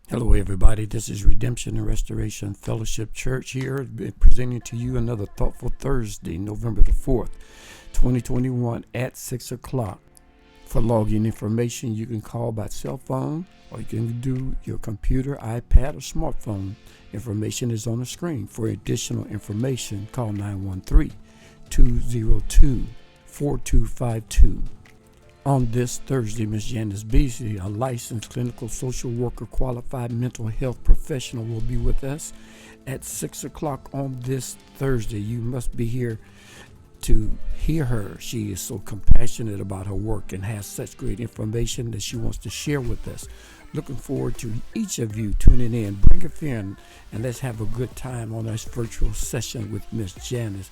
Hello, everybody. This is Redemption and Restoration Fellowship Church here, presenting to you another Thoughtful Thursday, November the 4th, 2021 at 6 o'clock. For login information, you can call by cell phone or you can do your computer, iPad, or smartphone. Information is on the screen. For additional information, call 913-202-4252. On this Thursday, Ms. Janice Beasley, a licensed clinical social worker, qualified mental health professional, will be with us at 6 o'clock on this Thursday. You must be here to hear her. She is so compassionate about her work and has such great information that she wants to share with us. Looking forward to each of you tuning in. Bring a friend and let's have a good time on this virtual session with Ms. Janice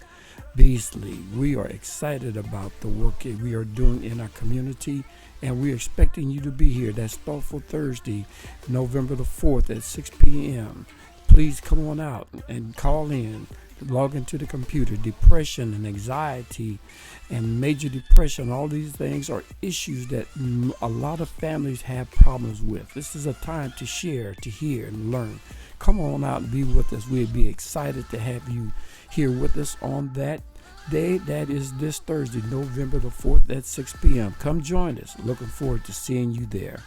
Beasley. We are excited about the work that we are doing in our community, and we're expecting you to be here. That's Thoughtful Thursday, November the 4th at 6 p.m. Please come on out and call in. Log into the computer. Depression and anxiety and major depression, all these things are issues that a lot of families have problems with. This is a time to share, to hear, and learn. Come on out and be with us. We'll be excited to have you here with us on that day. That is this Thursday, November the 4th at 6 p.m. Come join us. Looking forward to seeing you there.